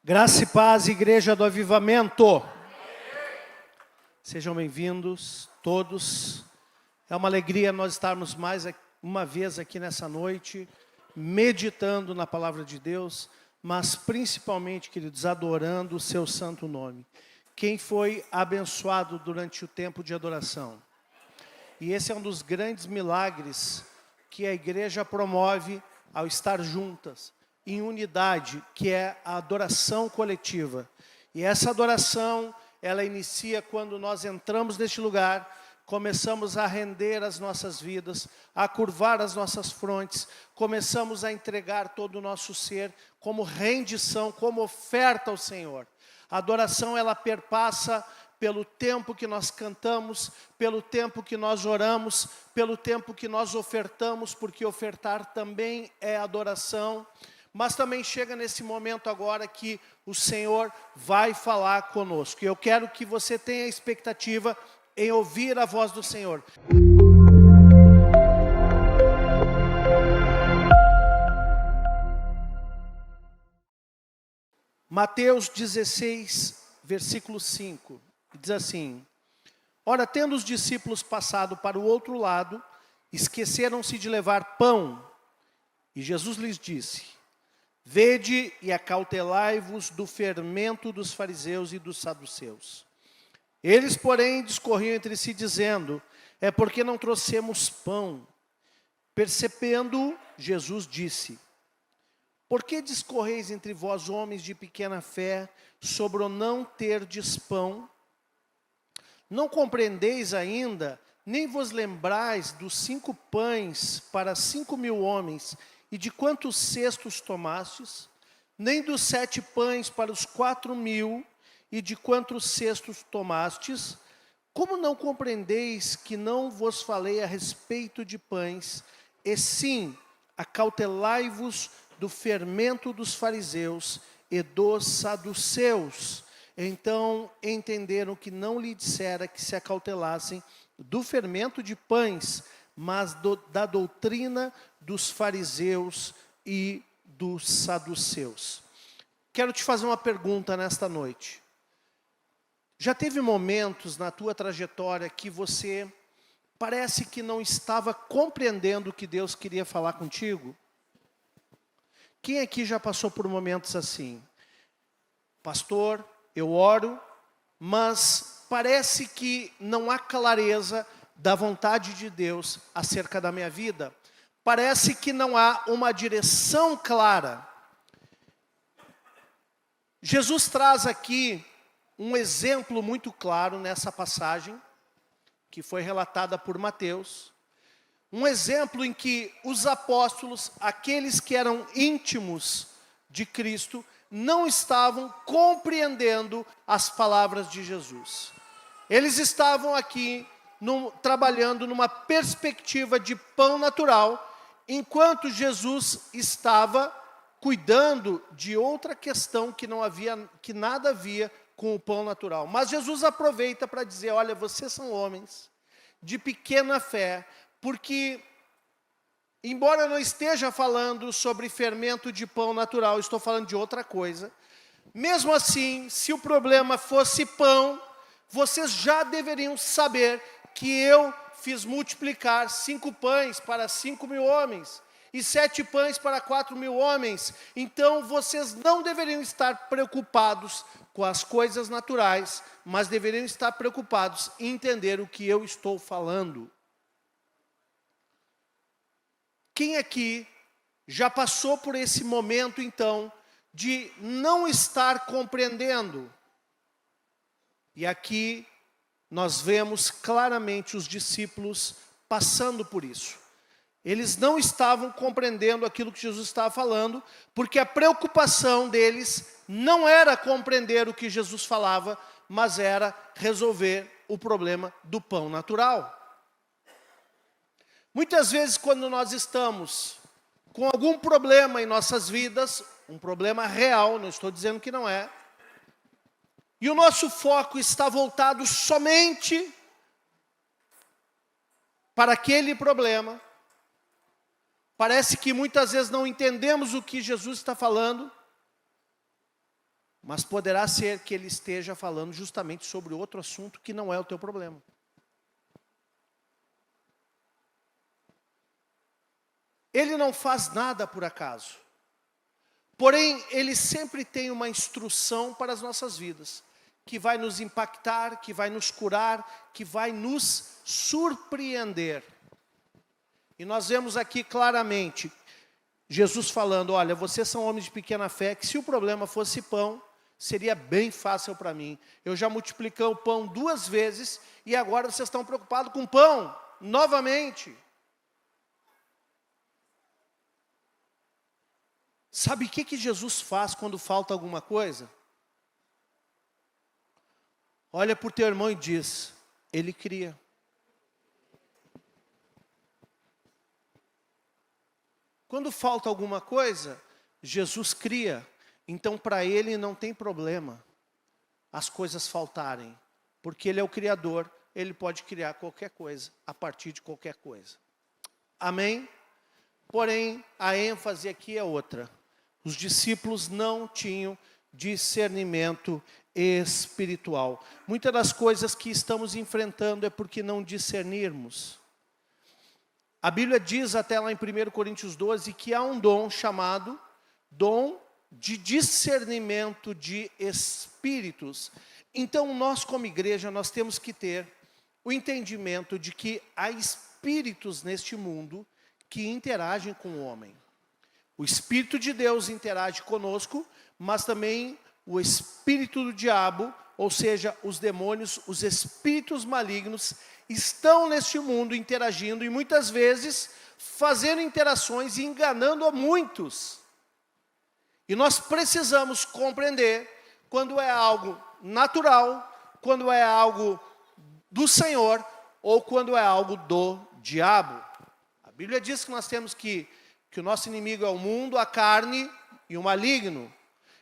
Graça e paz, Igreja do Avivamento. Sejam bem-vindos todos. É uma alegria nós estarmos mais uma vez aqui nessa noite, meditando na Palavra de Deus, mas principalmente, queridos, adorando o seu santo nome. Quem foi abençoado durante o tempo de adoração? E esse é um dos grandes milagres que a igreja promove ao estar juntas, em unidade, que é a adoração coletiva. E essa adoração, ela inicia quando nós entramos neste lugar, começamos a render as nossas vidas, a curvar as nossas frontes, começamos a entregar todo o nosso ser como rendição, como oferta ao Senhor. A adoração, ela perpassa pelo tempo que nós cantamos, pelo tempo que nós oramos, pelo tempo que nós ofertamos, porque ofertar também é adoração. Mas também chega nesse momento agora que o Senhor vai falar conosco. E eu quero que você tenha a expectativa em ouvir a voz do Senhor. Mateus 16, versículo 5, diz assim: Ora, tendo os discípulos passado para o outro lado, esqueceram-se de levar pão. E Jesus lhes disse: Vede e acautelai-vos do fermento dos fariseus e dos saduceus. Eles, porém, discorriam entre si, dizendo: É porque não trouxemos pão. Percebendo, Jesus disse: Por que discorreis entre vós, homens de pequena fé, sobre o não terdes pão? Não compreendeis ainda, nem vos lembrais dos 5 pães para 5.000 homens, e de quantos cestos tomastes? Nem dos 7 pães para os 4.000, e de quantos cestos tomastes? Como não compreendeis que não vos falei a respeito de pães, e sim, acautelai-vos do fermento dos fariseus e dos saduceus? Então entenderam que não lhe dissera que se acautelassem do fermento de pães, mas da doutrina dos fariseus e dos saduceus. Quero te fazer uma pergunta nesta noite. Já teve momentos na tua trajetória que você parece que não estava compreendendo o que Deus queria falar contigo? Quem aqui já passou por momentos assim? Pastor, eu oro, mas parece que não há clareza da vontade de Deus acerca da minha vida. Parece que não há uma direção clara. Jesus traz aqui um exemplo muito claro nessa passagem, que foi relatada por Mateus. Um exemplo em que os apóstolos, aqueles que eram íntimos de Cristo, não estavam compreendendo as palavras de Jesus. Eles estavam aqui trabalhando numa perspectiva de pão natural, enquanto Jesus estava cuidando de outra questão que nada havia com o pão natural. Mas Jesus aproveita para dizer: olha, vocês são homens de pequena fé, porque, embora eu não esteja falando sobre fermento de pão natural, estou falando de outra coisa. Mesmo assim, se o problema fosse pão, vocês já deveriam saber que eu fiz multiplicar 5 pães para 5.000 homens e 7 pães para 4.000 homens. Então, vocês não deveriam estar preocupados com as coisas naturais, mas deveriam estar preocupados em entender o que eu estou falando. Quem aqui já passou por esse momento, então, de não estar compreendendo? E aqui nós vemos claramente os discípulos passando por isso. Eles não estavam compreendendo aquilo que Jesus estava falando, porque a preocupação deles não era compreender o que Jesus falava, mas era resolver o problema do pão natural. Muitas vezes, quando nós estamos com algum problema em nossas vidas, um problema real, não estou dizendo que não é, e o nosso foco está voltado somente para aquele problema, parece que muitas vezes não entendemos o que Jesus está falando, Mas poderá ser que ele esteja falando justamente sobre outro assunto que não é o teu problema. Ele não faz nada por acaso. Porém, ele sempre tem uma instrução para as nossas vidas, que vai nos impactar, que vai nos curar, que vai nos surpreender. E nós vemos aqui claramente Jesus falando, olha, vocês são homens de pequena fé, que se o problema fosse pão, seria bem fácil para mim. Eu já multipliquei o pão 2 vezes e agora vocês estão preocupados com pão, novamente. Sabe o que Jesus faz quando falta alguma coisa? Olha para o teu irmão e diz, ele cria. Quando falta alguma coisa, Jesus cria. Então, para ele não tem problema as coisas faltarem. Porque ele é o Criador, ele pode criar qualquer coisa, a partir de qualquer coisa. Amém? Porém, a ênfase aqui é outra. Os discípulos não tinham discernimento espiritual. Muitas das coisas que estamos enfrentando é porque não discernirmos. A Bíblia diz até lá em 1 Coríntios 12 que há um dom chamado dom de discernimento de espíritos. Então nós como igreja, nós temos que ter o entendimento de que há espíritos neste mundo que interagem com o homem. O Espírito de Deus interage conosco, mas também o espírito do diabo, ou seja, os demônios, os espíritos malignos, estão neste mundo interagindo e muitas vezes fazendo interações e enganando a muitos. E nós precisamos compreender quando é algo natural, quando é algo do Senhor ou quando é algo do diabo. A Bíblia diz que nós temos que o nosso inimigo é o mundo, a carne e o maligno.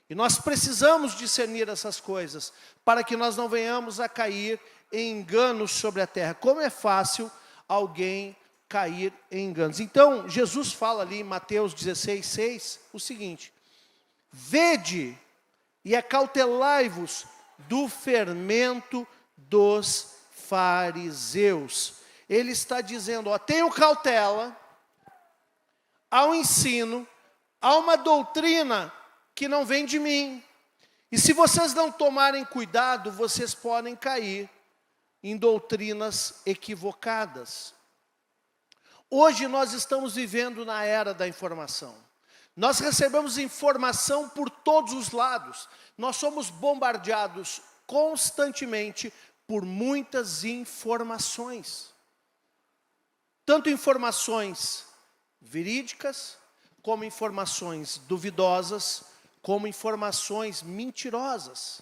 E nós precisamos discernir essas coisas para que nós não venhamos a cair em enganos sobre a terra. Como é fácil alguém cair em enganos. Então, Jesus fala ali em Mateus 16:6 o seguinte: vede e acautelai-vos do fermento dos fariseus. Ele está dizendo, ó, tenham cautela ao ensino, há uma doutrina que não vem de mim. E se vocês não tomarem cuidado, vocês podem cair em doutrinas equivocadas. Hoje nós estamos vivendo na era da informação. Nós recebemos informação por todos os lados. Nós somos bombardeados constantemente por muitas informações. Tanto informações verídicas, como informações duvidosas, como informações mentirosas.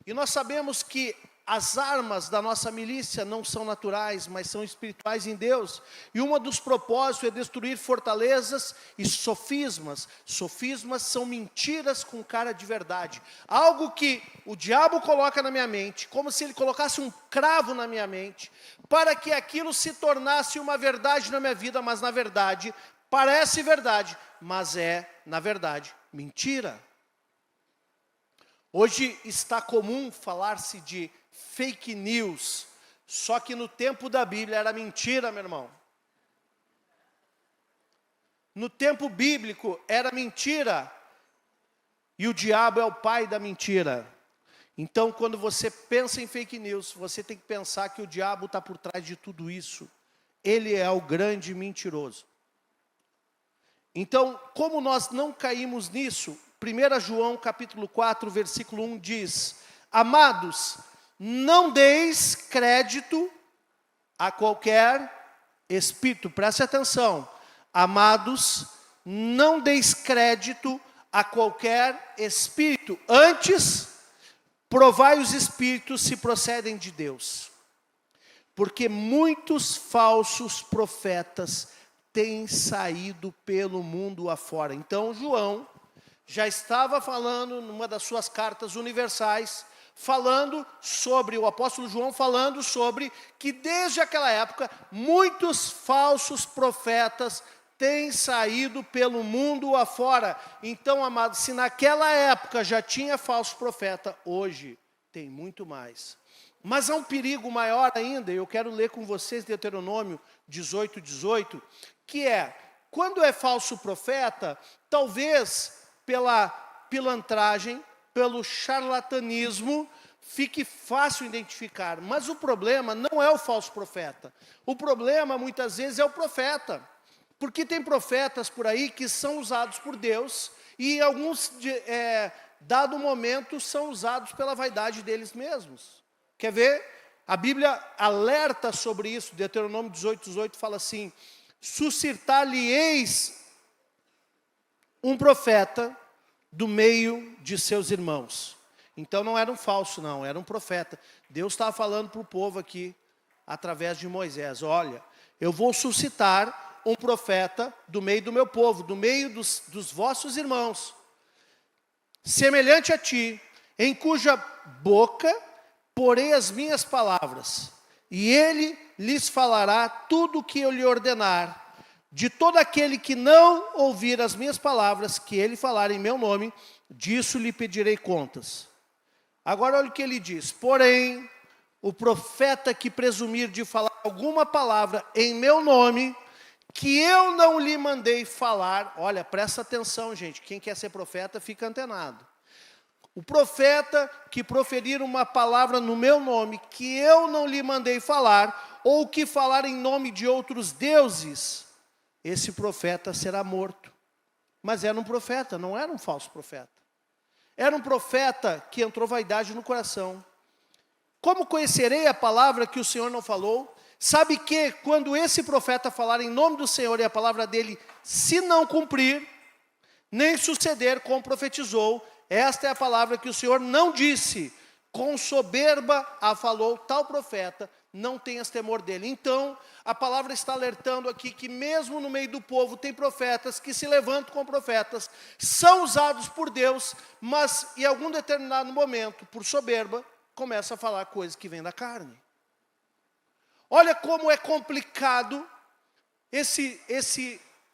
E nós sabemos que as armas da nossa milícia não são naturais, mas são espirituais em Deus. E um dos propósitos é destruir fortalezas e sofismas. Sofismas são mentiras com cara de verdade. Algo que o diabo coloca na minha mente, como se ele colocasse um cravo na minha mente, para que aquilo se tornasse uma verdade na minha vida, mas na verdade, parece verdade, mas é, na verdade, mentira. Hoje está comum falar-se de fake news, só que no tempo da Bíblia era mentira, meu irmão. No tempo bíblico era mentira, e o diabo é o pai da mentira. Então, quando você pensa em fake news, você tem que pensar que o diabo está por trás de tudo isso. Ele é o grande mentiroso. Então, como nós não caímos nisso, 1 João capítulo 4, versículo 1 diz: amados, não deis crédito a qualquer espírito. Preste atenção. Amados, não deis crédito a qualquer espírito. Antes, provai os espíritos se procedem de Deus. Porque muitos falsos profetas têm saído pelo mundo afora. Então, João já estava falando, numa das suas cartas universais, o apóstolo João falando sobre que desde aquela época, muitos falsos profetas tem saído pelo mundo afora. Então, amados, se naquela época já tinha falso profeta, hoje tem muito mais. Mas há um perigo maior ainda, e eu quero ler com vocês Deuteronômio 18:18, que é, quando é falso profeta, talvez pela pilantragem, pelo charlatanismo, fique fácil identificar. Mas o problema não é o falso profeta. O problema, muitas vezes, é o profeta. Porque tem profetas por aí que são usados por Deus, e alguns, dado momento, são usados pela vaidade deles mesmos. Quer ver? A Bíblia alerta sobre isso. Deuteronômio 18:18 fala assim: suscitar-lhe-eis um profeta do meio de seus irmãos. Então não era um falso, não, era um profeta. Deus estava falando para o povo aqui, através de Moisés: olha, eu vou suscitar um profeta do meio do meu povo, do meio dos vossos irmãos, semelhante a ti, em cuja boca porei as minhas palavras, e ele lhes falará tudo o que eu lhe ordenar. De todo aquele que não ouvir as minhas palavras, que ele falar em meu nome, disso lhe pedirei contas. Agora olha o que ele diz: porém, o profeta que presumir de falar alguma palavra em meu nome, que eu não lhe mandei falar, olha, presta atenção, gente, quem quer ser profeta, fica antenado. O profeta que proferir uma palavra no meu nome, que eu não lhe mandei falar, ou que falar em nome de outros deuses, esse profeta será morto. Mas era um profeta, não era um falso profeta. Era um profeta que entrou vaidade no coração. Como conhecerei a palavra que o Senhor não falou? Sabe que quando esse profeta falar em nome do Senhor e a palavra dele se não cumprir, nem suceder como profetizou, esta é a palavra que o Senhor não disse, com soberba a falou tal profeta, não tenhas temor dele. Então, a palavra está alertando aqui que mesmo no meio do povo tem profetas que se levantam como profetas, são usados por Deus, mas em algum determinado momento, por soberba, começa a falar coisas que vêm da carne. Olha como é complicado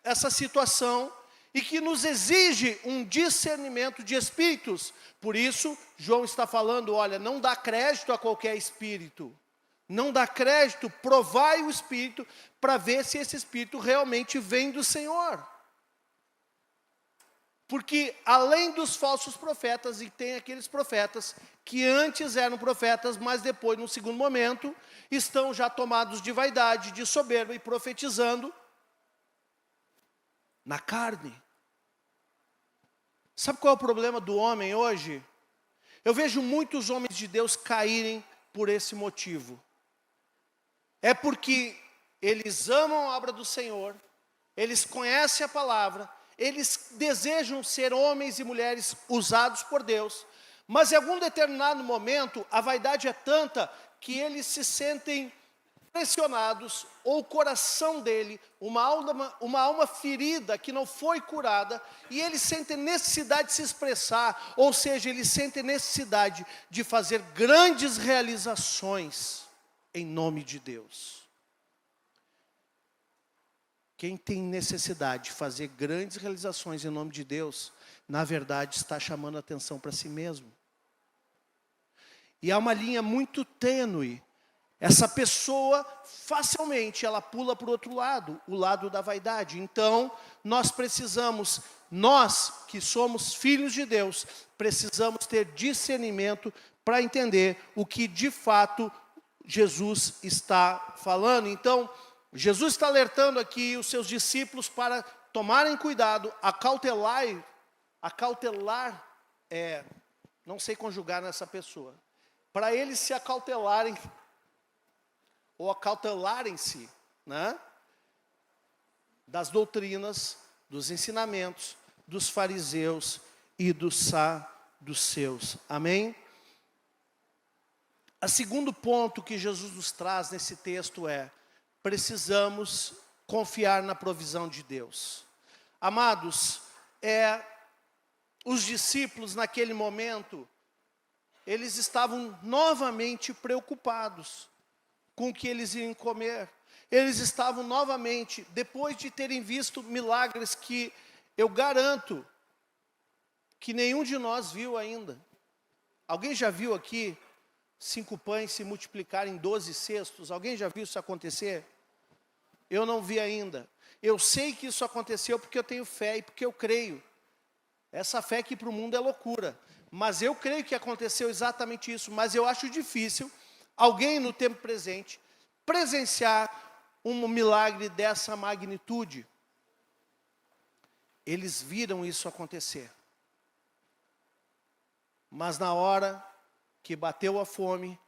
essa situação, e que nos exige um discernimento de espíritos. Por isso, João está falando, olha, não dá crédito a qualquer espírito. Não dá crédito, provai o espírito, para ver se esse espírito realmente vem do Senhor. Porque além dos falsos profetas, e tem aqueles profetas que antes eram profetas, mas depois, no segundo momento, estão já tomados de vaidade, de soberba, e profetizando na carne. Sabe qual é o problema do homem hoje? Eu vejo muitos homens de Deus caírem por esse motivo. É porque eles amam a obra do Senhor, eles conhecem a palavra, eles desejam ser homens e mulheres usados por Deus, mas em algum determinado momento a vaidade é tanta que eles se sentem pressionados, ou o coração dele, uma alma ferida que não foi curada, e eles sentem necessidade de se expressar, ou seja, eles sentem necessidade de fazer grandes realizações em nome de Deus. Quem tem necessidade de fazer grandes realizações em nome de Deus, na verdade está chamando a atenção para si mesmo. E há uma linha muito tênue. Essa pessoa, facilmente, ela pula para o outro lado, o lado da vaidade. Então, nós que somos filhos de Deus, precisamos ter discernimento para entender o que de fato Jesus está falando. Então, Jesus está alertando aqui os seus discípulos para tomarem cuidado, não sei conjugar nessa pessoa, para eles se acautelarem, ou acautelarem-se, né, das doutrinas, dos ensinamentos dos fariseus e dos saduceus. Amém? O segundo ponto que Jesus nos traz nesse texto é: precisamos confiar na provisão de Deus. Amados, os discípulos naquele momento, eles estavam novamente preocupados com o que eles iam comer. eles estavam novamente, depois de terem visto milagres que eu garanto que nenhum de nós viu ainda. Alguém já viu aqui 5 pães se multiplicarem em 12 cestos? Alguém já viu isso acontecer? Eu não vi ainda. Eu sei que isso aconteceu porque eu tenho fé e porque eu creio. Essa fé que para o mundo é loucura. Mas eu creio que aconteceu exatamente isso. Mas eu acho difícil alguém no tempo presente presenciar um milagre dessa magnitude. Eles viram isso acontecer. Mas na hora que bateu a fome,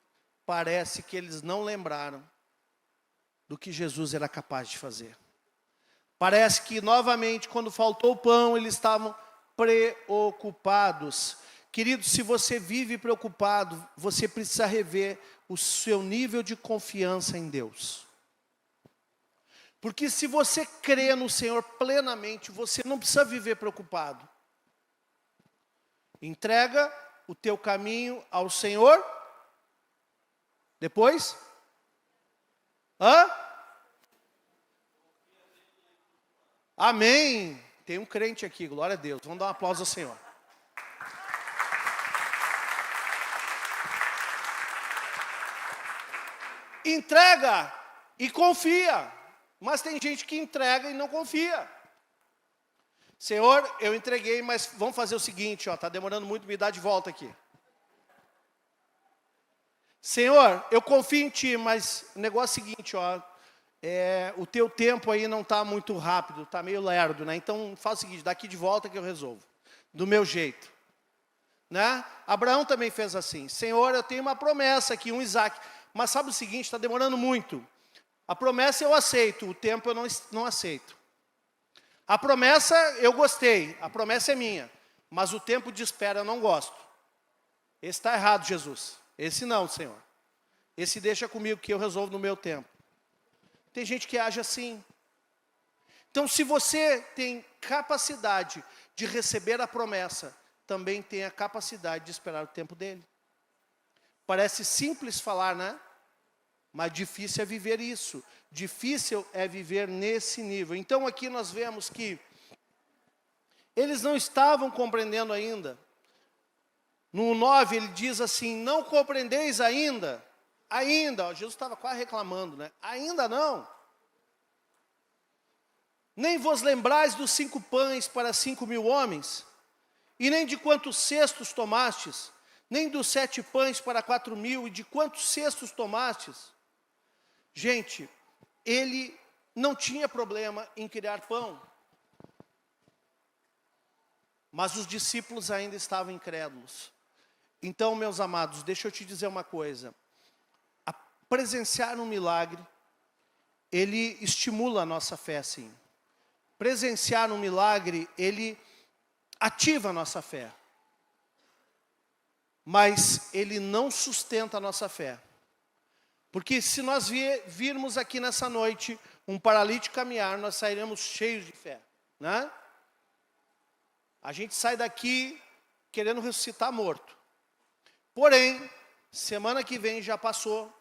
parece que eles não lembraram do que Jesus era capaz de fazer. Parece que novamente, quando faltou o pão, eles estavam preocupados. Querido, se você vive preocupado, você precisa rever o seu nível de confiança em Deus. Porque se você crê no Senhor plenamente, você não precisa viver preocupado. Entrega o teu caminho ao Senhor. Depois? Amém. Tem um crente aqui, glória a Deus. Vamos dar um aplauso ao Senhor. Entrega e confia. Mas tem gente que entrega e não confia. Senhor, eu entreguei, mas vamos fazer o seguinte, está demorando muito, me dá de volta aqui. Senhor, eu confio em Ti, mas o negócio é o seguinte, o teu tempo aí não está muito rápido, está meio lerdo, né? Então faz o seguinte, daqui de volta que eu resolvo, do meu jeito. Né? Abraão também fez assim, Senhor, eu tenho uma promessa aqui, um Isaac, mas sabe o seguinte, está demorando muito. A promessa eu aceito, o tempo eu não aceito. A promessa eu gostei, a promessa é minha, mas o tempo de espera eu não gosto. Esse está errado, Jesus. Esse não, Senhor. Esse deixa comigo que eu resolvo no meu tempo. Tem gente que age assim. Então, se você tem capacidade de receber a promessa, também tem a capacidade de esperar o tempo dele. Parece simples falar, né? Mas difícil é viver isso. Difícil é viver nesse nível. Então aqui nós vemos que eles não estavam compreendendo ainda. No 9 ele diz assim, não compreendeis ainda. Ainda, Jesus estava quase reclamando, né? Ainda não. Nem vos lembrais dos 5 pães para 5.000 homens, e nem de quantos cestos tomastes, nem dos 7 pães para 4.000, e de quantos cestos tomastes. Gente, ele não tinha problema em criar pão. Mas os discípulos ainda estavam incrédulos. Então, meus amados, deixa eu te dizer uma coisa. Presenciar um milagre, ele estimula a nossa fé, sim. Presenciar um milagre, ele ativa a nossa fé. Mas ele não sustenta a nossa fé. Porque se nós virmos aqui nessa noite um paralítico caminhar, nós sairemos cheios de fé, né? A gente sai daqui querendo ressuscitar morto. Porém, semana que vem já passou.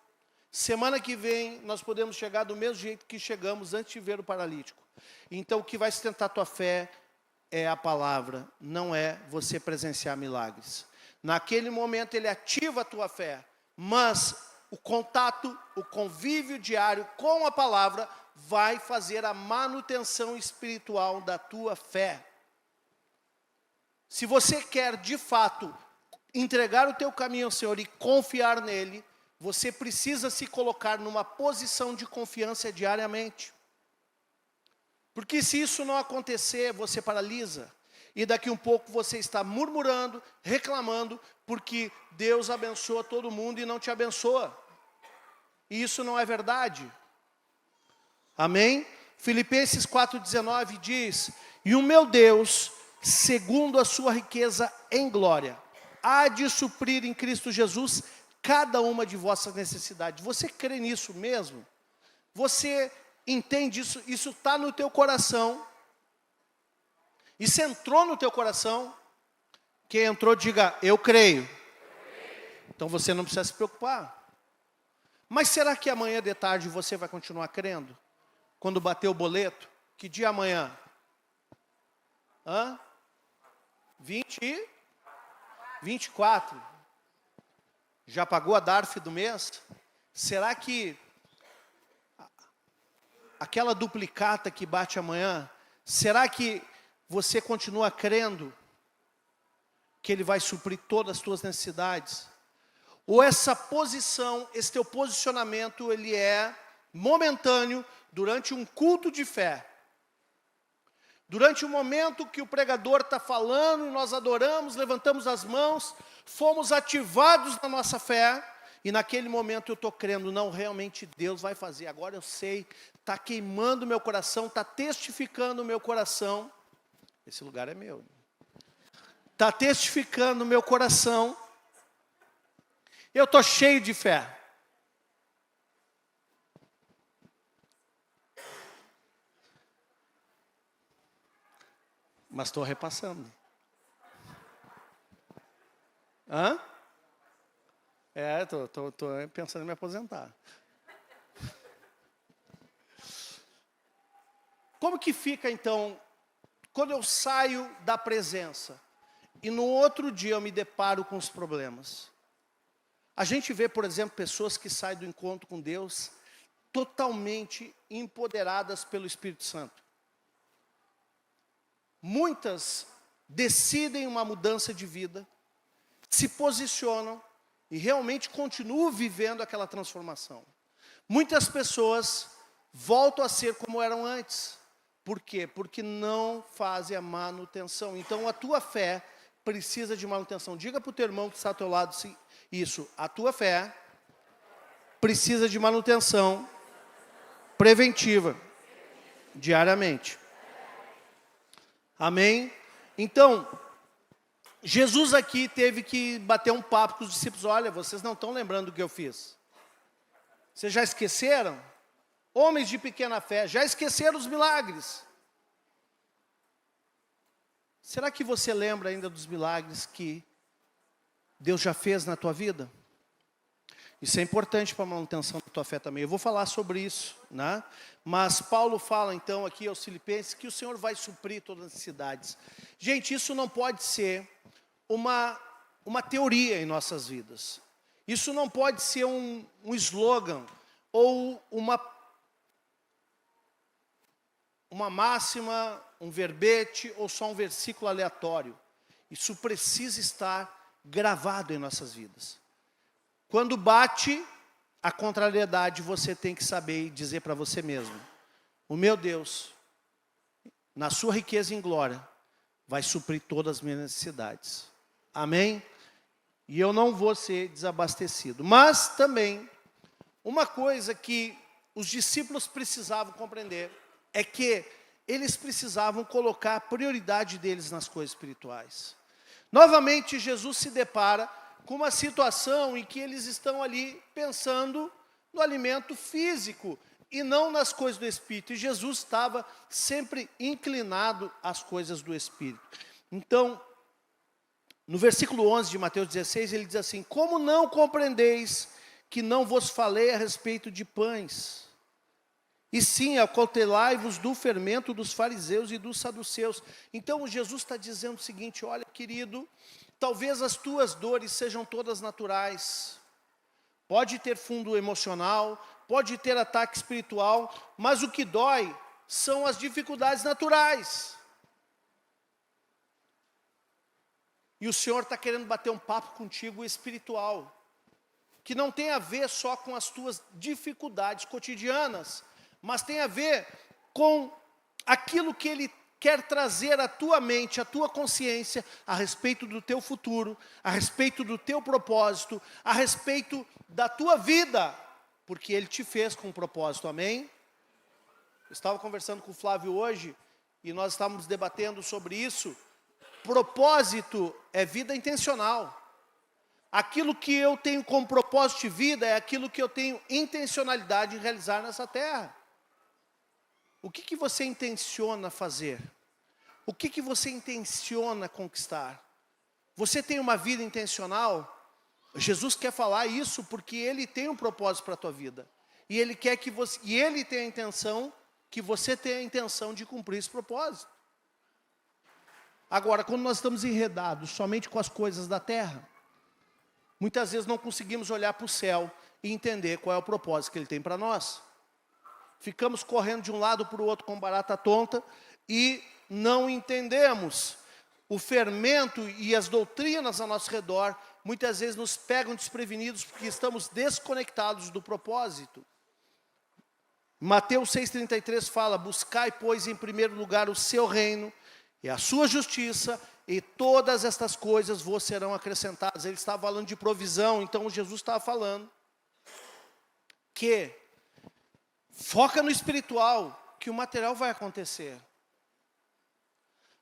Semana que vem nós podemos chegar do mesmo jeito que chegamos antes de ver o paralítico. Então o que vai sustentar a tua fé é a palavra, não é você presenciar milagres. Naquele momento ele ativa a tua fé, mas o contato, o convívio diário com a palavra vai fazer a manutenção espiritual da tua fé. Se você quer de fato entregar o teu caminho ao Senhor e confiar nele, você precisa se colocar numa posição de confiança diariamente. Porque se isso não acontecer, você paralisa. E daqui um pouco você está murmurando, reclamando, porque Deus abençoa todo mundo e não te abençoa. E isso não é verdade. Amém? Filipenses 4,19 diz, e o meu Deus, segundo a sua riqueza em glória, há de suprir em Cristo Jesus cada uma de vossas necessidades. Você crê nisso mesmo? Você entende isso? Isso está no teu coração? Isso entrou no teu coração? Quem entrou, diga, eu creio. Então você não precisa se preocupar. Mas será que amanhã de tarde você vai continuar crendo? Quando bater o boleto? Que dia é amanhã? 24. Já pagou a DARF do mês? Será que aquela duplicata que bate amanhã, será que você continua crendo que Ele vai suprir todas as tuas necessidades? Ou essa posição, esse teu posicionamento, ele é momentâneo durante um culto de fé? Durante o momento que o pregador está falando, nós adoramos, levantamos as mãos, fomos ativados na nossa fé, e naquele momento eu estou crendo, não, realmente Deus vai fazer, agora eu sei, está queimando o meu coração, está testificando o meu coração, esse lugar é meu, está testificando o meu coração, eu estou cheio de fé. Mas estou repassando. Estou pensando em me aposentar. Como que fica então, quando eu saio da presença, e no outro dia eu me deparo com os problemas? A gente vê, por exemplo, pessoas que saem do encontro com Deus, totalmente empoderadas pelo Espírito Santo. Muitas decidem uma mudança de vida, se posicionam e realmente continuam vivendo aquela transformação. Muitas pessoas voltam a ser como eram antes. Por quê? Porque não fazem a manutenção. Então a tua fé precisa de manutenção. Diga para o teu irmão que está ao teu lado isso. A tua fé precisa de manutenção preventiva, diariamente. Amém? Então, Jesus aqui teve que bater um papo com os discípulos. Olha, vocês não estão lembrando do que eu fiz. Vocês já esqueceram? Homens de pequena fé, já esqueceram os milagres. Será que você lembra ainda dos milagres que Deus já fez na tua vida? Isso é importante para a manutenção da tua fé também. Eu vou falar sobre isso, né? Mas Paulo fala então aqui aos Filipenses que o Senhor vai suprir todas as necessidades. Gente, isso não pode ser uma teoria em nossas vidas. Isso não pode ser um slogan ou uma máxima, um verbete ou só um versículo aleatório. Isso precisa estar gravado em nossas vidas. Quando bate a contrariedade, você tem que saber e dizer para você mesmo: o meu Deus, na sua riqueza e em glória, vai suprir todas as minhas necessidades. Amém? E eu não vou ser desabastecido. Mas também, uma coisa que os discípulos precisavam compreender é que eles precisavam colocar a prioridade deles nas coisas espirituais. Novamente, Jesus se depara com uma situação em que eles estão ali pensando no alimento físico e não nas coisas do Espírito. E Jesus estava sempre inclinado às coisas do Espírito. Então, no versículo 11 de Mateus 16, ele diz assim: como não compreendeis que não vos falei a respeito de pães? E sim, acautelai-vos do fermento dos fariseus e dos saduceus. Então, Jesus está dizendo o seguinte: olha, querido, talvez as tuas dores sejam todas naturais. Pode ter fundo emocional, pode ter ataque espiritual, mas o que dói são as dificuldades naturais. E o Senhor está querendo bater um papo contigo espiritual, que não tem a ver só com as tuas dificuldades cotidianas, mas tem a ver com aquilo que Ele quer trazer à tua mente, à tua consciência, a respeito do teu futuro, a respeito do teu propósito, a respeito da tua vida, porque Ele te fez com um propósito, amém? Eu estava conversando com o Flávio hoje, e nós estávamos debatendo sobre isso. Propósito é vida intencional. Aquilo que eu tenho como propósito de vida é aquilo que eu tenho intencionalidade em realizar nessa terra. O que você intenciona fazer? O que você intenciona conquistar? Você tem uma vida intencional? Jesus quer falar isso porque Ele tem um propósito para a tua vida. E Ele quer que você, e Ele tem a intenção, que você tenha a intenção de cumprir esse propósito. Agora, quando nós estamos enredados somente com as coisas da terra, muitas vezes não conseguimos olhar para o céu e entender qual é o propósito que Ele tem para nós. Ficamos correndo de um lado para o outro com barata tonta e não entendemos. O fermento e as doutrinas ao nosso redor muitas vezes nos pegam desprevenidos porque estamos desconectados do propósito. Mateus 6,33 fala: buscai, pois, em primeiro lugar o seu reino e a sua justiça, e todas estas coisas vos serão acrescentadas. Ele estava falando de provisão, então Jesus estava falando que foca no espiritual, que o material vai acontecer.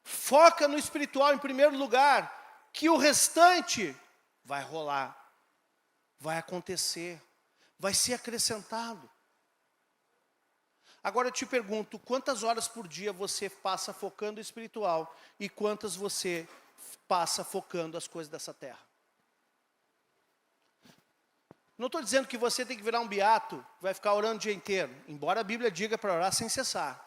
Foca no espiritual em primeiro lugar, que o restante vai rolar, vai acontecer, vai ser acrescentado. Agora eu te pergunto, quantas horas por dia você passa focando no espiritual e quantas você passa focando as coisas dessa terra? Não estou dizendo que você tem que virar um beato, vai ficar orando o dia inteiro, embora a Bíblia diga para orar sem cessar.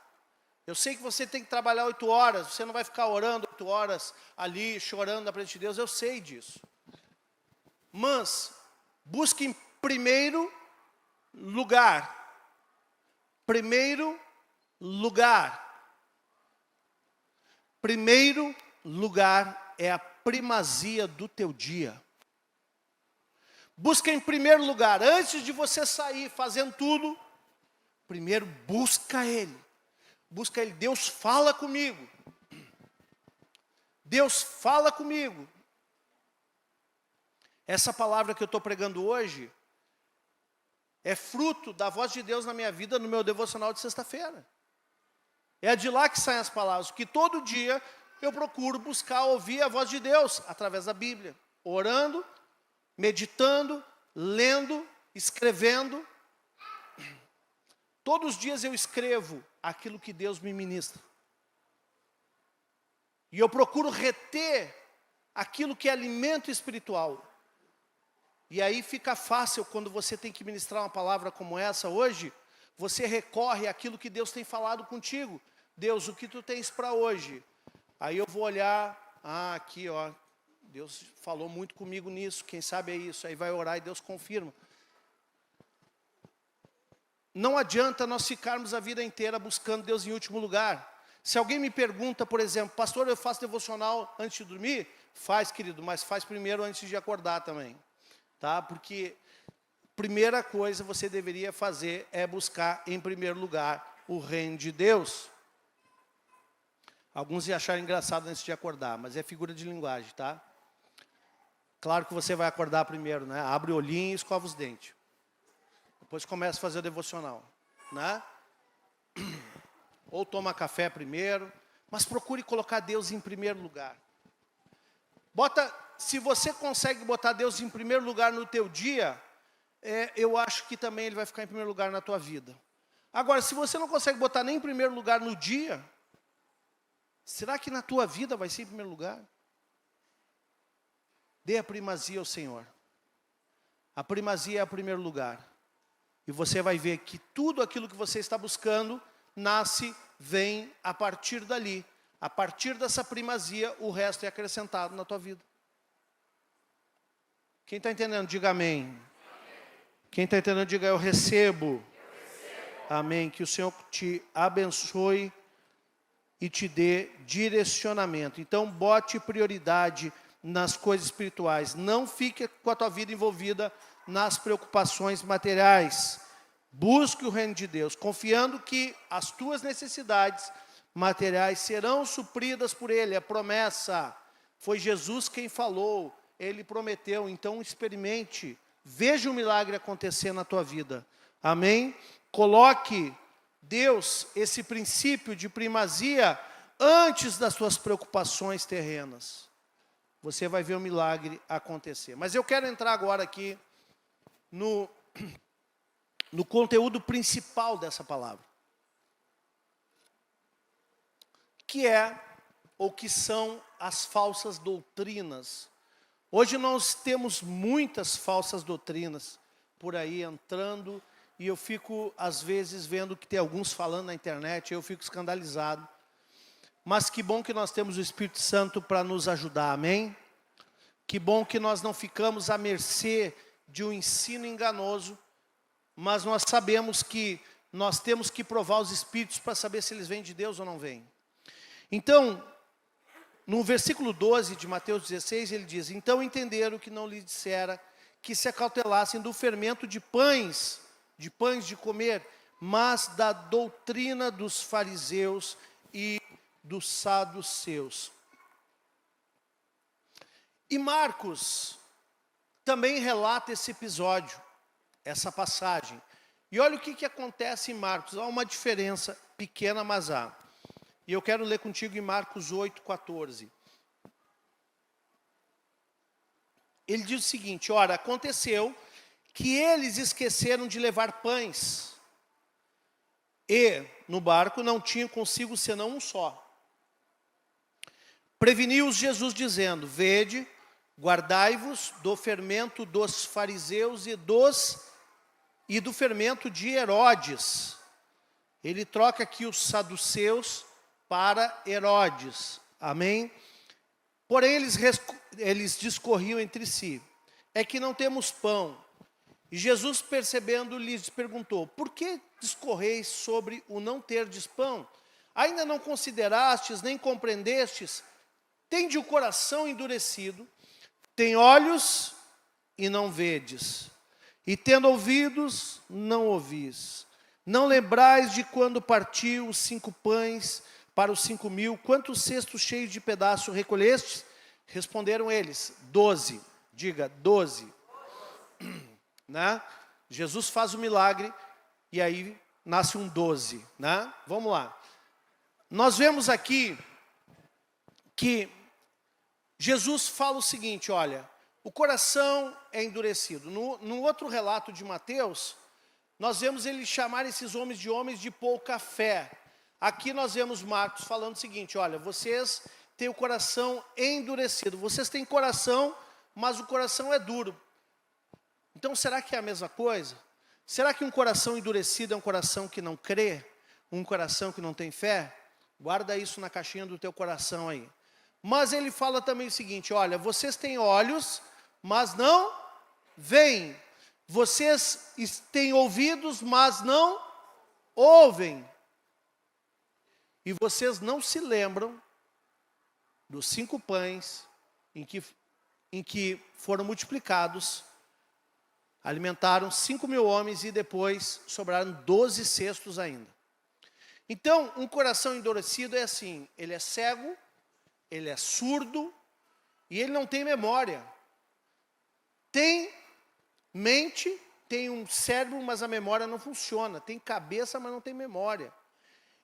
Eu sei que você tem que trabalhar 8 horas, você não vai ficar orando 8 horas ali, chorando na presença de Deus, eu sei disso. Mas, busque em primeiro lugar. Primeiro lugar. Primeiro lugar é a primazia do teu dia. Busca em primeiro lugar, antes de você sair fazendo tudo, primeiro busca Ele. Busca Ele. Deus fala comigo. Deus fala comigo. Essa palavra que eu estou pregando hoje é fruto da voz de Deus na minha vida, no meu devocional de sexta-feira. É de lá que saem as palavras, que todo dia eu procuro buscar ouvir a voz de Deus através da Bíblia. Orando, meditando, lendo, escrevendo. Todos os dias eu escrevo aquilo que Deus me ministra. E eu procuro reter aquilo que é alimento espiritual. E aí fica fácil quando você tem que ministrar uma palavra como essa hoje, você recorre àquilo que Deus tem falado contigo. Deus, o que tu tens para hoje? Aí eu vou olhar, aqui ó, Deus falou muito comigo nisso, quem sabe é isso. Aí vai orar e Deus confirma. Não adianta nós ficarmos a vida inteira buscando Deus em último lugar. Se alguém me pergunta, por exemplo, pastor, eu faço devocional antes de dormir? Faz, querido, mas faz primeiro antes de acordar também. Tá? Porque primeira coisa você deveria fazer é buscar em primeiro lugar o reino de Deus. Alguns iam achar engraçado antes de acordar, mas é figura de linguagem, tá? Claro que você vai acordar primeiro, né? Abre o olhinho e escova os dentes. Depois começa a fazer o devocional, né? Ou toma café primeiro, mas procure colocar Deus em primeiro lugar. Se você consegue botar Deus em primeiro lugar no teu dia, eu acho que também Ele vai ficar em primeiro lugar na tua vida. Agora, se você não consegue botar nem em primeiro lugar no dia, será que na tua vida vai ser em primeiro lugar? Dê a primazia ao Senhor. A primazia é o primeiro lugar. E você vai ver que tudo aquilo que você está buscando, nasce, vem a partir dali. A partir dessa primazia, o resto é acrescentado na tua vida. Quem está entendendo, diga amém. Amém. Quem está entendendo, diga eu recebo. Amém. Que o Senhor te abençoe e te dê direcionamento. Então, bote prioridade nas coisas espirituais. Não fique com a tua vida envolvida nas preocupações materiais. Busque o reino de Deus, confiando que as tuas necessidades materiais serão supridas por Ele. A promessa, foi Jesus quem falou, Ele prometeu. Então experimente, veja o milagre acontecer na tua vida. Amém? Coloque Deus, esse princípio de primazia, antes das suas preocupações terrenas. Você vai ver o milagre acontecer. Mas eu quero entrar agora aqui no conteúdo principal dessa palavra. Que é, ou que são as falsas doutrinas, Hoje nós temos muitas falsas doutrinas por aí entrando, e eu fico, às vezes, vendo que tem alguns falando na internet, eu fico escandalizado. Mas que bom que nós temos o Espírito Santo para nos ajudar, amém? Que bom que nós não ficamos à mercê de um ensino enganoso, mas nós sabemos que nós temos que provar os Espíritos para saber se eles vêm de Deus ou não vêm. Então, no versículo 12 de Mateus 16, ele diz: então entenderam que não lhe dissera que se acautelassem do fermento de pães de comer, mas da doutrina dos fariseus e dos saduceus. E Marcos também relata esse episódio, essa passagem. E olha o que acontece em Marcos. Há uma diferença pequena, mas há. E eu quero ler contigo em Marcos 8:14. Ele diz o seguinte: ora, aconteceu que eles esqueceram de levar pães, e no barco não tinham consigo senão um só. Preveniu-os Jesus dizendo: vede, guardai-vos do fermento dos fariseus e do fermento de Herodes. Ele troca aqui os saduceus para Herodes, amém? Porém eles discorriam entre si: é que não temos pão. E Jesus, percebendo, lhes perguntou: por que discorreis sobre o não terdes pão? Ainda não considerastes, nem compreendestes? Tende o coração endurecido, tem olhos e não vedes, e tendo ouvidos, não ouvis. Não lembrais de quando partiu os 5 pães para os 5.000, quantos cestos cheios de pedaço recolhestes? Responderam eles: 12. Diga, 12. Né? Jesus faz o milagre e aí nasce um 12. Né? Vamos lá. Nós vemos aqui que Jesus fala o seguinte: olha, o coração é endurecido. No outro relato de Mateus, nós vemos ele chamar esses homens de pouca fé. Aqui nós vemos Marcos falando o seguinte: olha, vocês têm o coração endurecido. Vocês têm coração, mas o coração é duro. Então, será que é a mesma coisa? Será que um coração endurecido é um coração que não crê? Um coração que não tem fé? Guarda isso na caixinha do teu coração aí. Mas ele fala também o seguinte: olha, vocês têm olhos, mas não veem. Vocês têm ouvidos, mas não ouvem. E vocês não se lembram dos 5 pães em que foram multiplicados, alimentaram 5.000 homens e depois sobraram 12 cestos ainda. Então, um coração endurecido é assim: ele é cego, ele é surdo e ele não tem memória. Tem mente, tem um cérebro, mas a memória não funciona. Tem cabeça, mas não tem memória.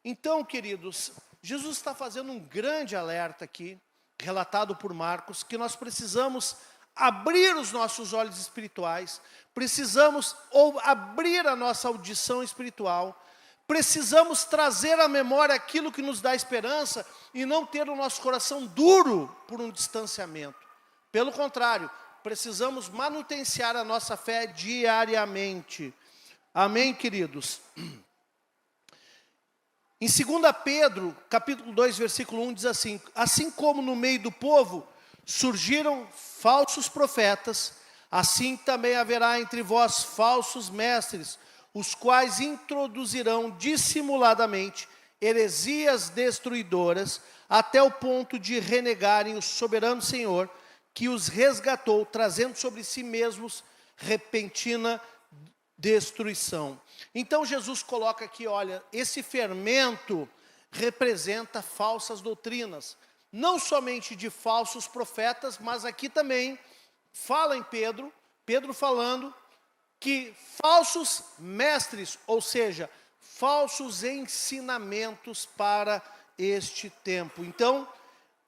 Então, queridos, Jesus está fazendo um grande alerta aqui, relatado por Marcos, que nós precisamos abrir os nossos olhos espirituais, precisamos abrir a nossa audição espiritual, precisamos trazer à memória aquilo que nos dá esperança e não ter o nosso coração duro por um distanciamento. Pelo contrário, precisamos manutenciar a nossa fé diariamente. Amém, queridos? Em 2 Pedro, capítulo 2, versículo 1, diz assim: assim como no meio do povo surgiram falsos profetas, assim também haverá entre vós falsos mestres, os quais introduzirão dissimuladamente heresias destruidoras, até o ponto de renegarem o soberano Senhor, que os resgatou, trazendo sobre si mesmos repentina destruição. Então Jesus coloca aqui, olha, esse fermento representa falsas doutrinas, não somente de falsos profetas, mas aqui também fala em Pedro falando que falsos mestres, ou seja, falsos ensinamentos para este tempo. Então,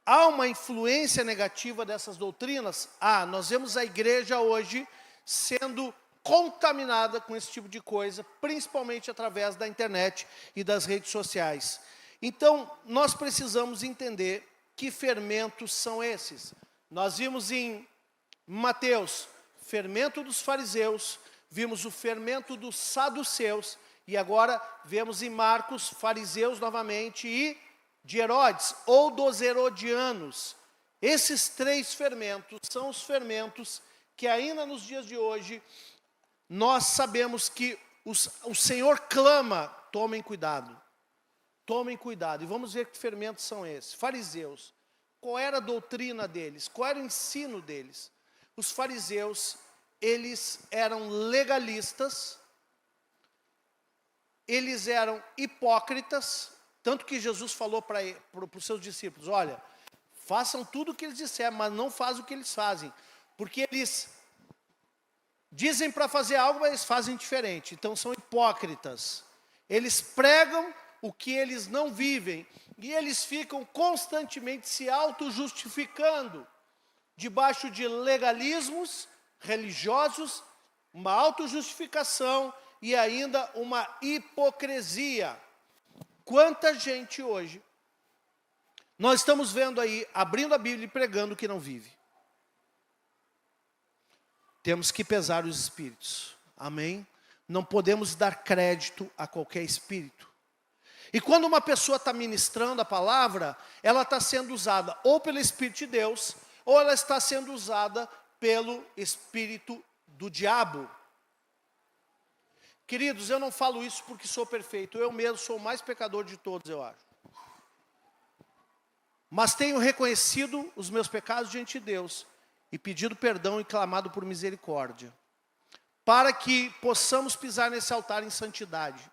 há uma influência negativa dessas doutrinas? Nós vemos a igreja hoje sendo contaminada com esse tipo de coisa, principalmente através da internet e das redes sociais. Então, nós precisamos entender que fermentos são esses. Nós vimos em Mateus, fermento dos fariseus, vimos o fermento dos saduceus, e agora vemos em Marcos, fariseus novamente, e de Herodes, ou dos herodianos. Esses 3 fermentos são os fermentos que ainda nos dias de hoje, nós sabemos que o Senhor clama, tomem cuidado. Tomem cuidado. E vamos ver que fermentos são esses. Fariseus. Qual era a doutrina deles? Qual era o ensino deles? Os fariseus, eles eram legalistas, eles eram hipócritas, tanto que Jesus falou para os seus discípulos, olha, façam tudo o que eles disseram, mas não fazem o que eles fazem, porque eles dizem para fazer algo, mas eles fazem diferente, então são hipócritas. Eles pregam o que eles não vivem, e eles ficam constantemente se auto-justificando, debaixo de legalismos religiosos, uma auto-justificação e ainda uma hipocrisia. Quanta gente hoje, nós estamos vendo aí, abrindo a Bíblia e pregando o que não vive. Temos que pesar os espíritos, amém? Não podemos dar crédito a qualquer espírito. E quando uma pessoa está ministrando a palavra, ela está sendo usada ou pelo Espírito de Deus, ou ela está sendo usada pelo espírito do diabo. Queridos, eu não falo isso porque sou perfeito, eu mesmo sou o mais pecador de todos, eu acho. Mas tenho reconhecido os meus pecados diante de Deus, e pedido perdão e clamado por misericórdia, para que possamos pisar nesse altar em santidade.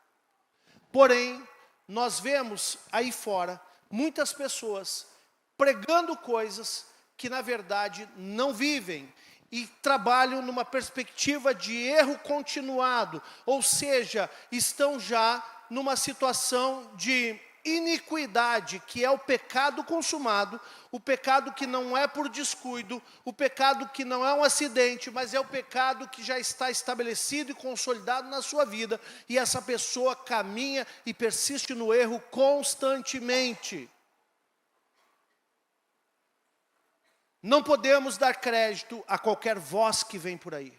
Porém, nós vemos aí fora muitas pessoas pregando coisas que na verdade não vivem e trabalham numa perspectiva de erro continuado, ou seja, estão já numa situação de iniquidade, que é o pecado consumado, o pecado que não é por descuido, o pecado que não é um acidente, mas é o pecado que já está estabelecido e consolidado na sua vida, e essa pessoa caminha e persiste no erro constantemente. Não podemos dar crédito a qualquer voz que vem por aí.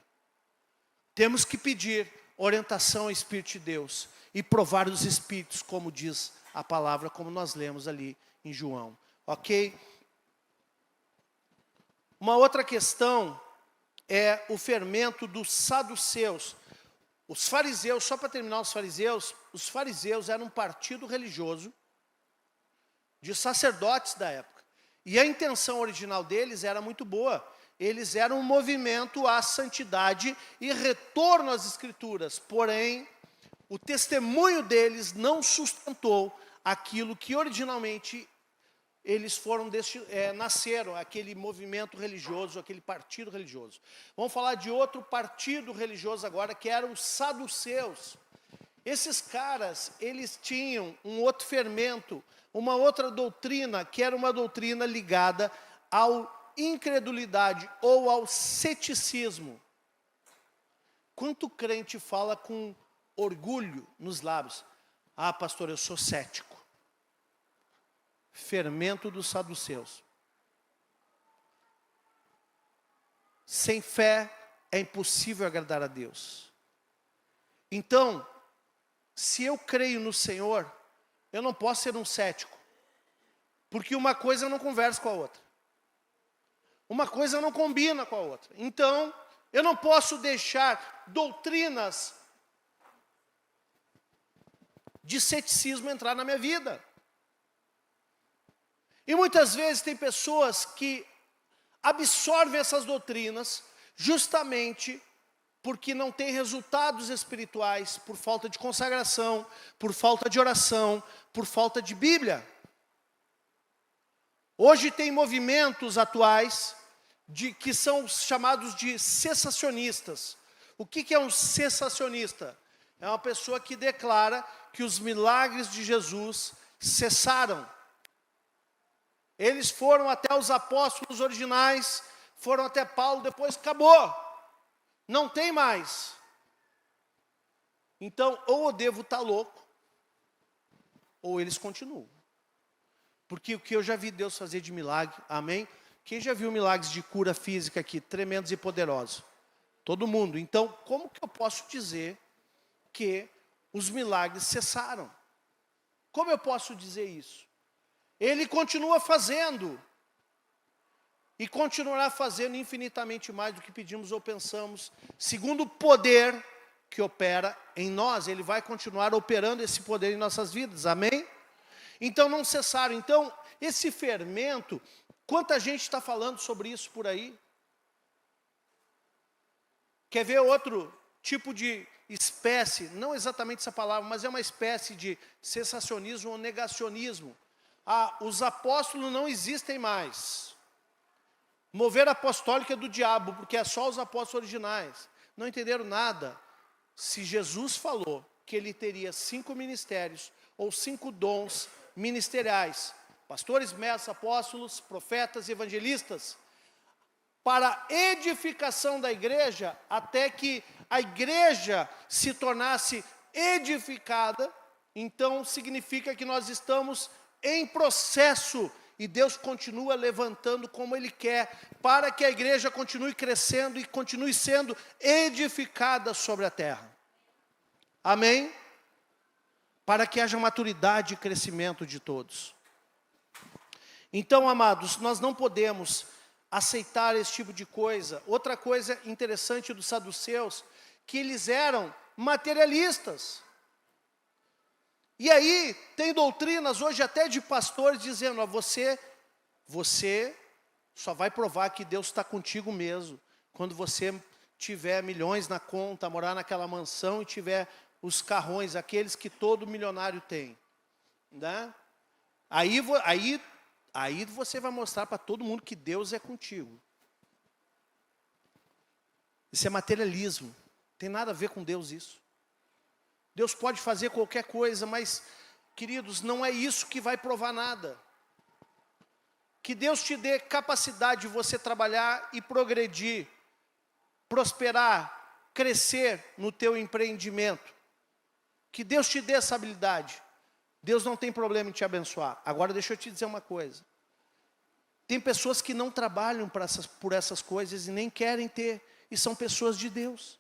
Temos que pedir orientação ao Espírito de Deus e provar os Espíritos, como diz a palavra, como nós lemos ali em João. Ok? Uma outra questão é o fermento dos saduceus. Os fariseus, só para terminar os fariseus eram um partido religioso de sacerdotes da época. E a intenção original deles era muito boa. Eles eram um movimento à santidade e retorno às Escrituras. Porém, o testemunho deles não sustentou aquilo que originalmente eles nasceram, aquele movimento religioso, aquele partido religioso. Vamos falar de outro partido religioso agora, que eram os saduceus. Esses caras, eles tinham um outro fermento, uma outra doutrina, que era uma doutrina ligada à incredulidade ou ao ceticismo. Quanto crente fala com orgulho nos lábios? Ah, pastor, eu sou cético. Fermento dos saduceus. Sem fé é impossível agradar a Deus. Então, se eu creio no Senhor, eu não posso ser um cético, porque uma coisa não conversa com a outra. Uma coisa não combina com a outra. Então, eu não posso deixar doutrinas de ceticismo entrar na minha vida. E muitas vezes tem pessoas que absorvem essas doutrinas justamente porque não tem resultados espirituais, por falta de consagração, por falta de oração, por falta de Bíblia. Hoje tem movimentos atuais que são chamados de cessacionistas. O que é um cessacionista? É uma pessoa que declara que os milagres de Jesus cessaram. Eles foram até os apóstolos originais, foram até Paulo, depois acabou. Não tem mais. Então, ou eu devo estar louco, ou eles continuam. Porque o que eu já vi Deus fazer de milagre, amém? Quem já viu milagres de cura física aqui, tremendos e poderosos? Todo mundo. Então, como que eu posso dizer que os milagres cessaram? Como eu posso dizer isso? Ele continua fazendo. E continuará fazendo infinitamente mais do que pedimos ou pensamos, segundo o poder que opera em nós. Ele vai continuar operando esse poder em nossas vidas, amém? Então não cessaram. Então, esse fermento, quanta gente está falando sobre isso por aí? Quer ver outro tipo de espécie, não exatamente essa palavra, mas é uma espécie de cessacionismo ou negacionismo. Os apóstolos não existem mais. Mover apostólica do diabo, porque é só os apóstolos originais. Não entenderam nada. Se Jesus falou que ele teria 5 ministérios, ou 5 dons ministeriais, pastores, mestres, apóstolos, profetas e evangelistas, para edificação da igreja, até que a igreja se tornasse edificada, então significa que nós estamos em processo. E Deus continua levantando como Ele quer, para que a igreja continue crescendo e continue sendo edificada sobre a terra. Amém? Para que haja maturidade e crescimento de todos. Então, amados, nós não podemos aceitar esse tipo de coisa. Outra coisa interessante dos saduceus, que eles eram materialistas. E aí, tem doutrinas hoje até de pastores dizendo, você só vai provar que Deus está contigo mesmo, quando você tiver milhões na conta, morar naquela mansão e tiver os carrões, aqueles que todo milionário tem. Né? Aí você vai mostrar para todo mundo que Deus é contigo. Isso é materialismo, tem nada a ver com Deus isso. Deus pode fazer qualquer coisa, mas, queridos, não é isso que vai provar nada. Que Deus te dê capacidade de você trabalhar e progredir, prosperar, crescer no teu empreendimento. Que Deus te dê essa habilidade. Deus não tem problema em te abençoar. Agora deixa eu te dizer uma coisa. Tem pessoas que não trabalham por essas coisas e nem querem ter, e são pessoas de Deus.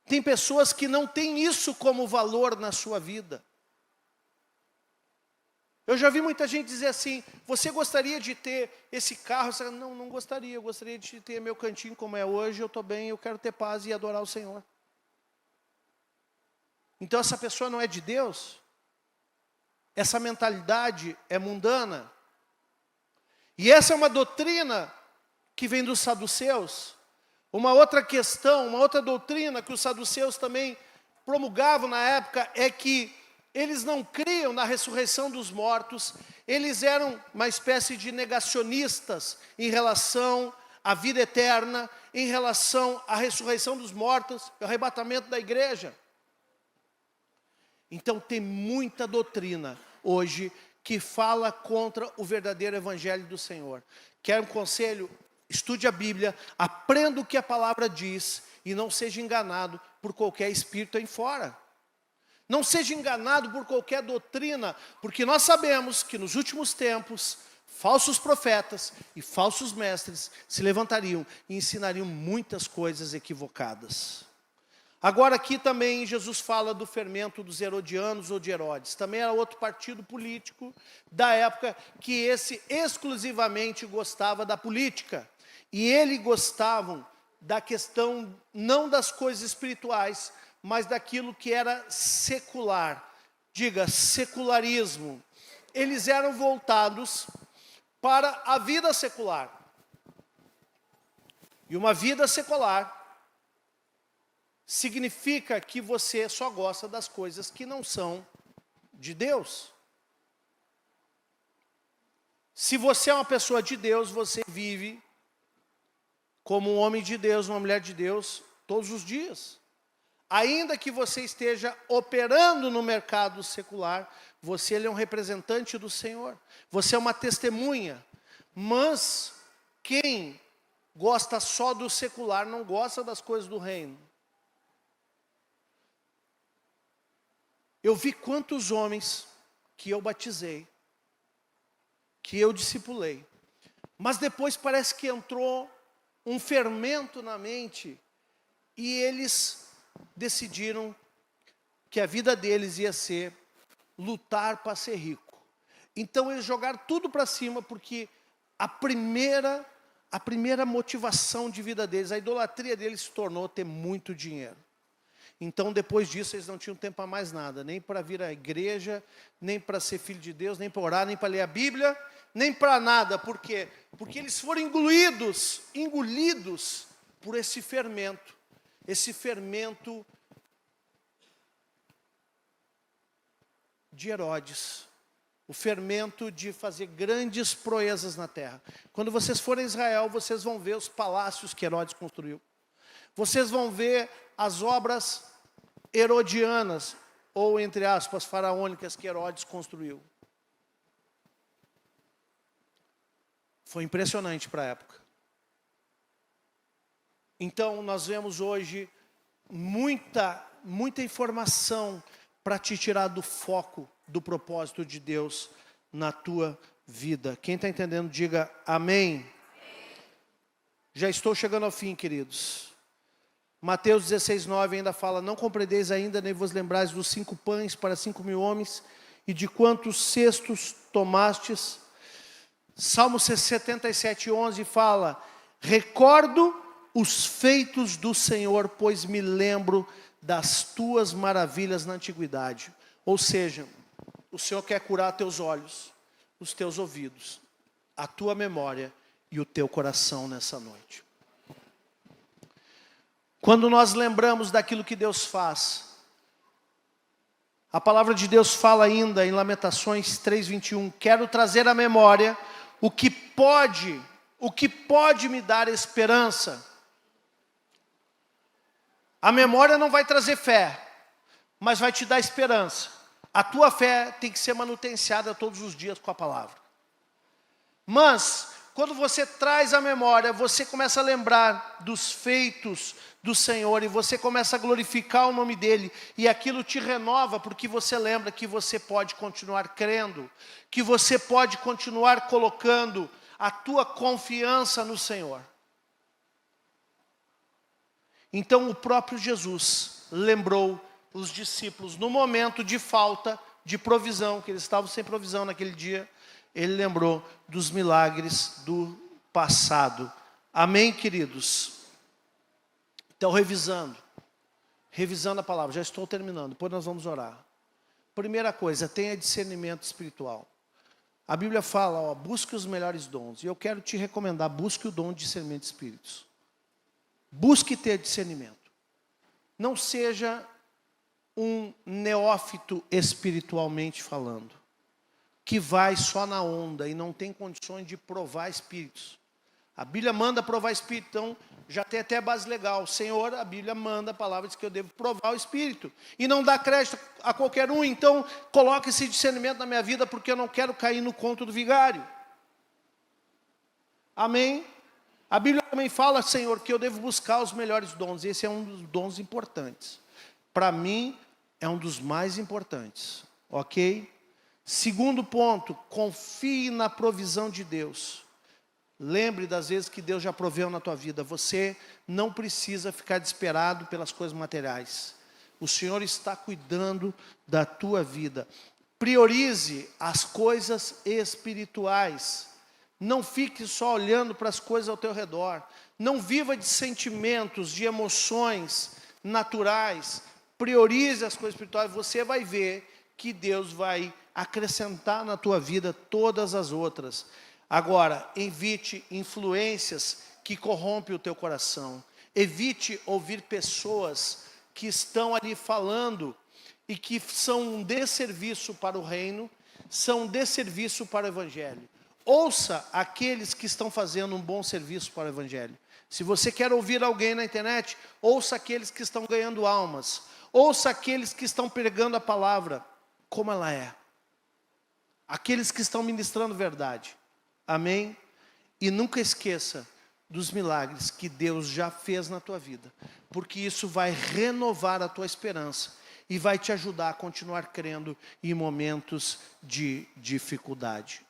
Tem pessoas que não têm isso como valor na sua vida. Eu já vi muita gente dizer assim, você gostaria de ter esse carro? Você, não gostaria, eu gostaria de ter meu cantinho como é hoje, eu estou bem, eu quero ter paz e adorar o Senhor. Então essa pessoa não é de Deus? Essa mentalidade é mundana? E essa é uma doutrina que vem dos saduceus. Uma outra questão, uma outra doutrina que os saduceus também promulgavam na época é que eles não criam na ressurreição dos mortos, eles eram uma espécie de negacionistas em relação à vida eterna, em relação à ressurreição dos mortos, o arrebatamento da igreja. Então tem muita doutrina hoje que fala contra o verdadeiro evangelho do Senhor. Quer um conselho? Estude a Bíblia, aprenda o que a palavra diz e não seja enganado por qualquer espírito aí fora. Não seja enganado por qualquer doutrina, porque nós sabemos que nos últimos tempos, falsos profetas e falsos mestres se levantariam e ensinariam muitas coisas equivocadas. Agora aqui também Jesus fala do fermento dos herodianos ou de Herodes. Também era outro partido político da época que esse exclusivamente gostava da política. E eles gostavam da questão, não das coisas espirituais, mas daquilo que era secular. Diga, secularismo. Eles eram voltados para a vida secular. E uma vida secular significa que você só gosta das coisas que não são de Deus. Se você é uma pessoa de Deus, você vive como um homem de Deus, uma mulher de Deus, todos os dias. Ainda que você esteja operando no mercado secular, você é um representante do Senhor. Você é uma testemunha. Mas quem gosta só do secular não gosta das coisas do reino. Eu vi quantos homens que eu batizei que eu discipulei. Mas depois parece que entrou um fermento na mente e eles decidiram que a vida deles ia ser lutar para ser rico. Então eles jogaram tudo para cima, porque a primeira motivação de vida deles, a idolatria deles se tornou ter muito dinheiro. Então depois disso eles não tinham tempo para mais nada, nem para vir à igreja, nem para ser filho de Deus, nem para orar, nem para ler a Bíblia, nem para nada. Por quê? Porque eles foram engolidos por esse fermento de Herodes, o fermento de fazer grandes proezas na terra. Quando vocês forem a Israel, vocês vão ver os palácios que Herodes construiu. Vocês vão ver as obras herodianas, ou entre aspas, faraônicas, que Herodes construiu. Foi impressionante para a época. Então, nós vemos hoje muita informação para te tirar do foco do propósito de Deus na tua vida. Quem está entendendo, diga amém. Já estou chegando ao fim, queridos. Mateus 16:9 ainda fala: não compreendeis ainda, nem vos lembrais dos 5 pães para 5.000 homens, e de quantos cestos tomastes. Salmo 77:11 fala: recordo os feitos do Senhor, pois me lembro das tuas maravilhas na antiguidade. Ou seja, o Senhor quer curar teus olhos, os teus ouvidos, a tua memória e o teu coração nessa noite. Quando nós lembramos daquilo que Deus faz, a palavra de Deus fala ainda em Lamentações 3:21, quero trazer à memória o que pode me dar esperança. A memória não vai trazer fé, mas vai te dar esperança. A tua fé tem que ser manutenciada todos os dias com a palavra. Mas, quando você traz a memória, você começa a lembrar dos feitos do Senhor, e você começa a glorificar o nome dEle, e aquilo te renova, porque você lembra que você pode continuar crendo, que você pode continuar colocando a tua confiança no Senhor. Então o próprio Jesus lembrou os discípulos, no momento de falta de provisão, que eles estavam sem provisão naquele dia, ele lembrou dos milagres do passado. Amém, queridos? Então, revisando a palavra, já estou terminando, depois nós vamos orar. Primeira coisa, tenha discernimento espiritual. A Bíblia fala, busque os melhores dons, e eu quero te recomendar, busque o dom de discernimento de espíritos. Busque ter discernimento. Não seja um neófito espiritualmente falando, que vai só na onda e não tem condições de provar espíritos. A Bíblia manda provar espírito, então já tem até base legal. Senhor, a Bíblia manda, a palavra diz que eu devo provar o espírito. E não dá crédito a qualquer um, então coloque esse discernimento na minha vida, porque eu não quero cair no conto do vigário. Amém? A Bíblia também fala, Senhor, que eu devo buscar os melhores dons. Esse é um dos dons importantes. Para mim, é um dos mais importantes. Ok? Segundo ponto, confie na provisão de Deus. Lembre das vezes que Deus já proveu na tua vida. Você não precisa ficar desesperado pelas coisas materiais. O Senhor está cuidando da tua vida. Priorize as coisas espirituais. Não fique só olhando para as coisas ao teu redor. Não viva de sentimentos, de emoções naturais. Priorize as coisas espirituais. Você vai ver que Deus vai acrescentar na tua vida todas as outras. Agora, evite influências que corrompem o teu coração. Evite ouvir pessoas que estão ali falando e que são um desserviço para o reino, são um desserviço para o evangelho. Ouça aqueles que estão fazendo um bom serviço para o evangelho. Se você quer ouvir alguém na internet, ouça aqueles que estão ganhando almas. Ouça aqueles que estão pregando a palavra como ela é. Aqueles que estão ministrando verdade. Amém? E nunca esqueça dos milagres que Deus já fez na tua vida. Porque isso vai renovar a tua esperança e vai te ajudar a continuar crendo em momentos de dificuldade.